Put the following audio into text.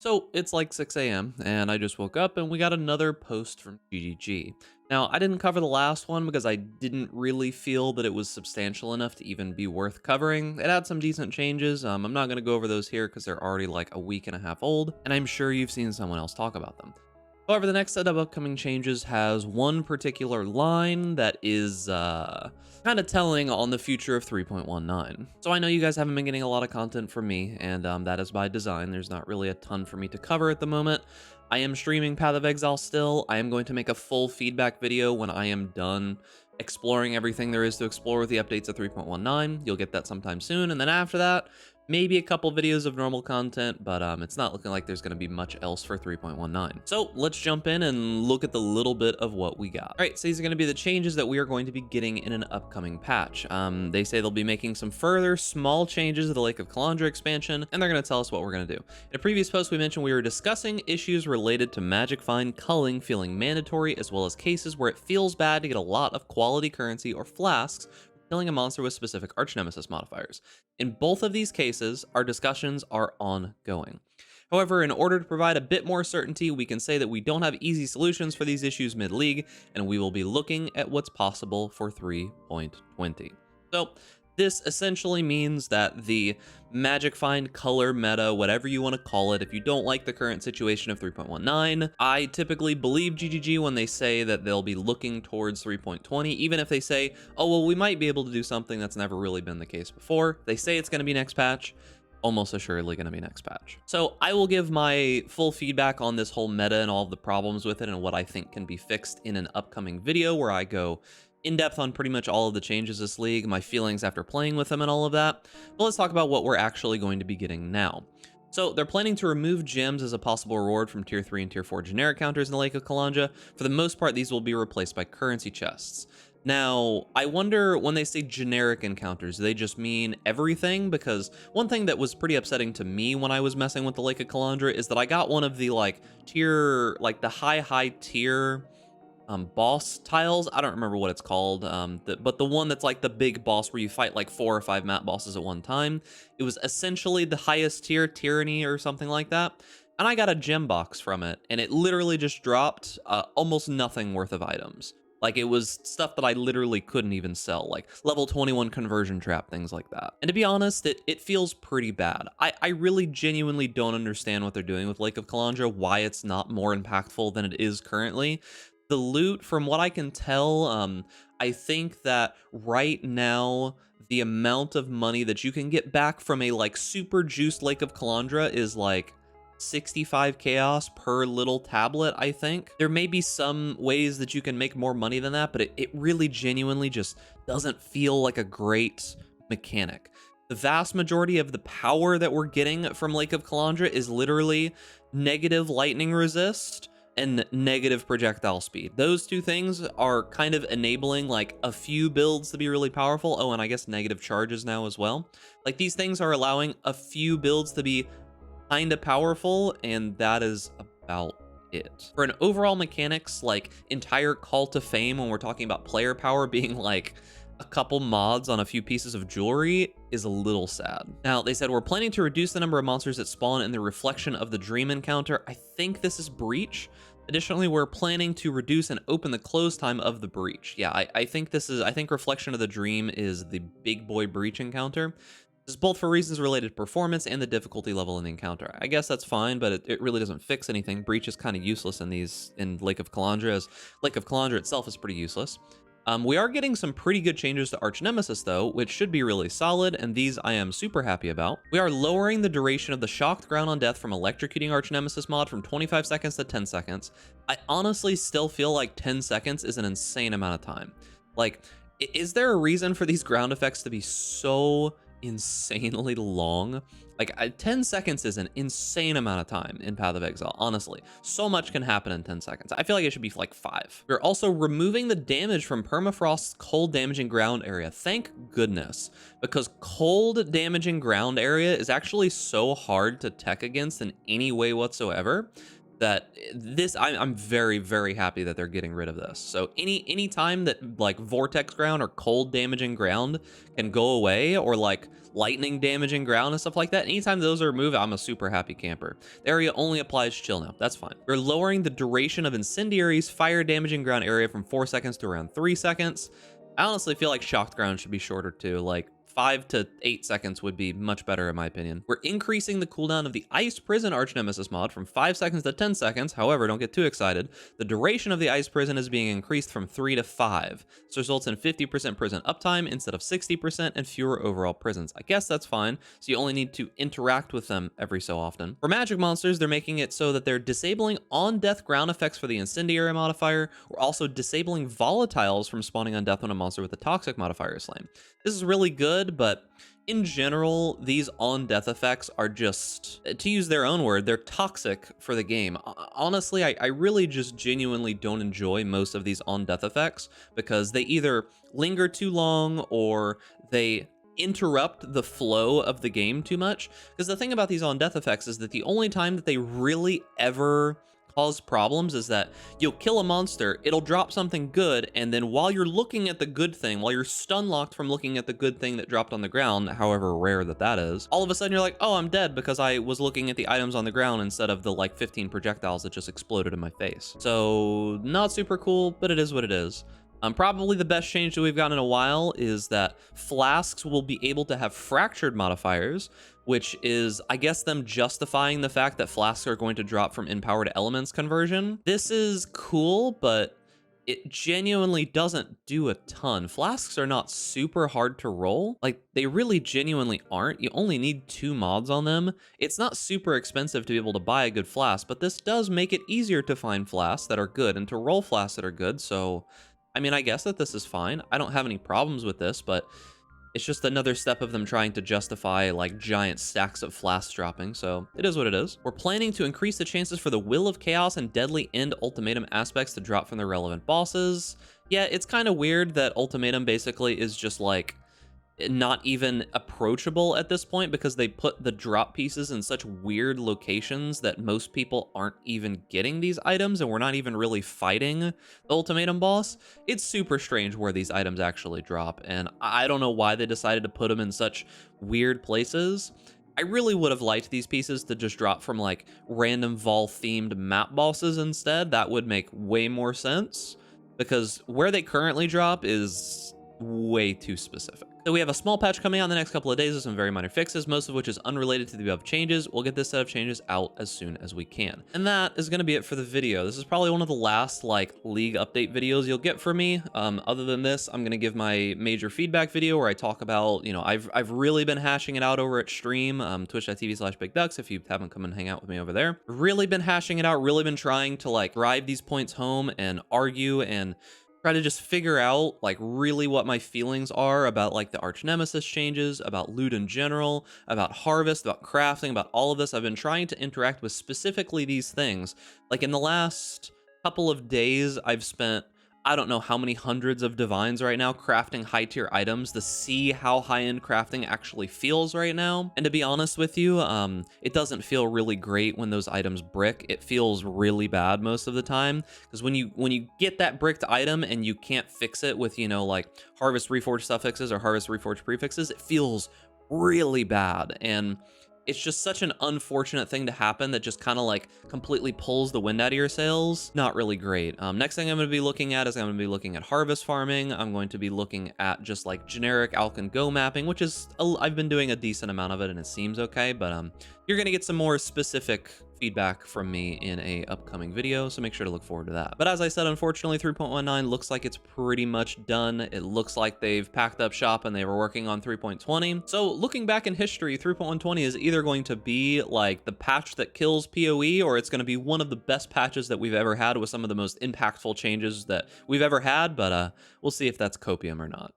So it's like 6 a.m. and I just woke up and we got another post from GGG. Now, I didn't cover the last one because I didn't really feel that it was substantial enough to even be worth covering. It had some decent changes. I'm not going to go over those here because they're already like a week and a half old, and I'm sure you've seen someone else talk about them. However, the next set of upcoming changes has one particular line that is kind of telling on the future of 3.19. So I know you guys haven't been getting a lot of content from me, and that is by design. There's not really a ton for me to cover at the moment. I am streaming Path of Exile still. I am going to make a full feedback video when I am done exploring everything there is to explore with the updates of 3.19. You'll get that sometime soon, and then after that, maybe a couple videos of normal content, but it's not looking like there's going to be much else for 3.19. So let's jump in and look at the little bit of what we got. All right, so these are going to be the changes that we are going to be getting in an upcoming patch. They say they'll be making some further small changes to the Lake of Kalandra expansion, and they're going to tell us what we're going to do. In a previous post, we mentioned we were discussing issues related to Magic Find culling feeling mandatory, as well as cases where it feels bad to get a lot of quality currency or flasks killing a monster with specific arch nemesis modifiers. In both of these cases, our discussions are ongoing. However, in order to provide a bit more certainty, we can say that we don't have easy solutions for these issues mid-league, and we will be looking at what's possible for 3.20. So, this essentially means that the Magic Find color meta, whatever you want to call it, if you don't like the current situation of 3.19, I typically believe GGG when they say that they'll be looking towards 3.20, even if they say, oh, well, we might be able to do something that's never really been the case before. They say it's going to be next patch. Almost assuredly going to be next patch. So I will give my full feedback on this whole meta and all of the problems with it and what I think can be fixed in an upcoming video where I go in depth on pretty much all of the changes this league, my feelings after playing with them and all of that. But let's talk about what we're actually going to be getting now. So they're planning to remove gems as a possible reward from tier 3 and tier 4 generic counters in the Lake of Kalandra. For the most part, these will be replaced by currency chests. Now, I wonder when they say generic encounters, do they just mean everything? Because one thing that was pretty upsetting to me when I was messing with the Lake of Kalandra is that I got one of the the high tier boss tiles. I don't remember what it's called, but the one that's like the big boss where you fight like 4 or 5 map bosses at one time. It was essentially the highest tier, Tyranny or something like that. And I got a gem box from it, and it literally just dropped almost nothing worth of items. Like, it was stuff that I literally couldn't even sell, like level 21 conversion trap, things like that. And to be honest, it feels pretty bad. I really genuinely don't understand what they're doing with Lake of Kalandra, why it's not more impactful than it is currently. The loot, from what I can tell, I think that right now, the amount of money that you can get back from a like super juiced Lake of Kalandra is like 65 chaos per little tablet, I think. There may be some ways that you can make more money than that, but it really genuinely just doesn't feel like a great mechanic. The vast majority of the power that we're getting from Lake of Kalandra is literally negative lightning resist and negative projectile speed. Those two things are kind of enabling like a few builds to be really powerful. Oh, and I guess negative charges now as well. Like, these things are allowing a few builds to be kind of powerful, and that is about it. For an overall mechanics, like entire call to fame, when we're talking about player power being like a couple mods on a few pieces of jewelry, is a little sad. Now, they said we're planning to reduce the number of monsters that spawn in the reflection of the dream encounter. I think this is Breach. Additionally, we're planning to reduce and open the close time of the Breach. Yeah, I think Reflection of the Dream is the big boy Breach encounter. This is both for reasons related to performance and the difficulty level in the encounter. I guess that's fine, but it really doesn't fix anything. Breach is kind of useless in Lake of Kalandra, as Lake of Kalandra itself is pretty useless. We are getting some pretty good changes to Arch Nemesis, though, which should be really solid, and these I am super happy about. We are lowering the duration of the Shocked Ground on Death from Electrocuting Arch Nemesis mod from 25 seconds to 10 seconds. I honestly still feel like 10 seconds is an insane amount of time. Like, is there a reason for these ground effects to be so insanely long? Like, 10 seconds is an insane amount of time in Path of Exile, honestly. So much can happen in 10 seconds. I feel like it should be like 5. We're also removing the damage from Permafrost's cold damaging ground area. Thank goodness, because cold damaging ground area is actually so hard to tech against in any way whatsoever that I'm very, very happy that they're getting rid of this. So any time that like vortex ground or cold damaging ground can go away, or like lightning damaging ground and stuff like that. Anytime those are removed, I'm a super happy camper. The area only applies chill now. That's fine. We're lowering the duration of incendiaries fire damaging ground area from 4 seconds to around 3 seconds. I honestly feel like shocked ground should be shorter too. Like 5 to 8 seconds would be much better in my opinion. We're increasing the cooldown of the Ice Prison Arch Nemesis mod from 5 seconds to 10 seconds. However, don't get too excited. The duration of the Ice Prison is being increased from 3 to 5. This results in 50% prison uptime instead of 60% and fewer overall prisons. I guess that's fine, so you only need to interact with them every so often. For magic monsters, they're making it so that they're disabling on-death ground effects for the Incendiary modifier. We're also disabling volatiles from spawning on death when a monster with a toxic modifier is slain. This is really good, but in general, these on-death effects are just, to use their own word, they're toxic for the game. Honestly, I really just genuinely don't enjoy most of these on-death effects because they either linger too long or they interrupt the flow of the game too much. Because the thing about these on-death effects is that the only time that they really ever cause problems is that you'll kill a monster, it'll drop something good, and then while you're looking at the good thing, while you're stun locked from looking at the good thing that dropped on the ground, however rare that is, all of a sudden you're like, oh, I'm dead because I was looking at the items on the ground instead of the like 15 projectiles that just exploded in my face. So not super cool, but it is what it is. Probably the best change that we've gotten in a while is that flasks will be able to have fractured modifiers, which is, I guess, them justifying the fact that flasks are going to drop from in power to elements conversion. This is cool, but it genuinely doesn't do a ton. Flasks are not super hard to roll. Like, they really genuinely aren't. You only need 2 mods on them. It's not super expensive to be able to buy a good flask, but this does make it easier to find flasks that are good and to roll flasks that are good, so I mean, I guess that this is fine. I don't have any problems with this, but it's just another step of them trying to justify like giant stacks of flasks dropping, so it is what it is. We're planning to increase the chances for the Will of Chaos and Deadly End Ultimatum aspects to drop from the relevant bosses. Yeah, it's kind of weird that Ultimatum basically is just like not even approachable at this point because they put the drop pieces in such weird locations that most people aren't even getting these items and we're not even really fighting the ultimatum boss. It's super strange where these items actually drop, and I don't know why they decided to put them in such weird places. I really would have liked these pieces to just drop from like random Vol themed map bosses instead. That would make way more sense because where they currently drop is way too specific. So we have a small patch coming out in the next couple of days with some very minor fixes, most of which is unrelated to the above changes. We'll get this set of changes out as soon as we can. And that is going to be it for the video. This is probably one of the last like League update videos you'll get from me. Other than this, I'm going to give my major feedback video where I talk about, you know, I've really been hashing it out over at stream, twitch.tv/BigDucks if you haven't come and hang out with me over there. Really been hashing it out, really been trying to like drive these points home and argue and try to just figure out like really what my feelings are about like the arch nemesis changes, about loot in general, about harvest, about crafting, about all of this. I've been trying to interact with specifically these things. Like in the last couple of days, I've spent I don't know how many hundreds of divines right now crafting high tier items to see how high-end crafting actually feels right now. And to be honest with you, it doesn't feel really great when those items brick. It feels really bad most of the time because when you get that bricked item and you can't fix it with, you know, like harvest reforged suffixes or harvest reforged prefixes, it feels really bad. And it's just such an unfortunate thing to happen that just kind of like completely pulls the wind out of your sails. Not really great. Next thing I'm going to be looking at is I'm going to be looking at harvest farming. I'm going to be looking at just like generic Alkan Go mapping, which is, I've been doing a decent amount of it and it seems okay, but you're going to get some more specific feedback from me in a upcoming video, so make sure to look forward to that. But as I said, unfortunately 3.19 looks like it's pretty much done. It looks like they've packed up shop and they were working on 3.20. So looking back in history, 3.120 is either going to be like the patch that kills PoE, or it's going to be one of the best patches that we've ever had with some of the most impactful changes that we've ever had, but we'll see if that's copium or not.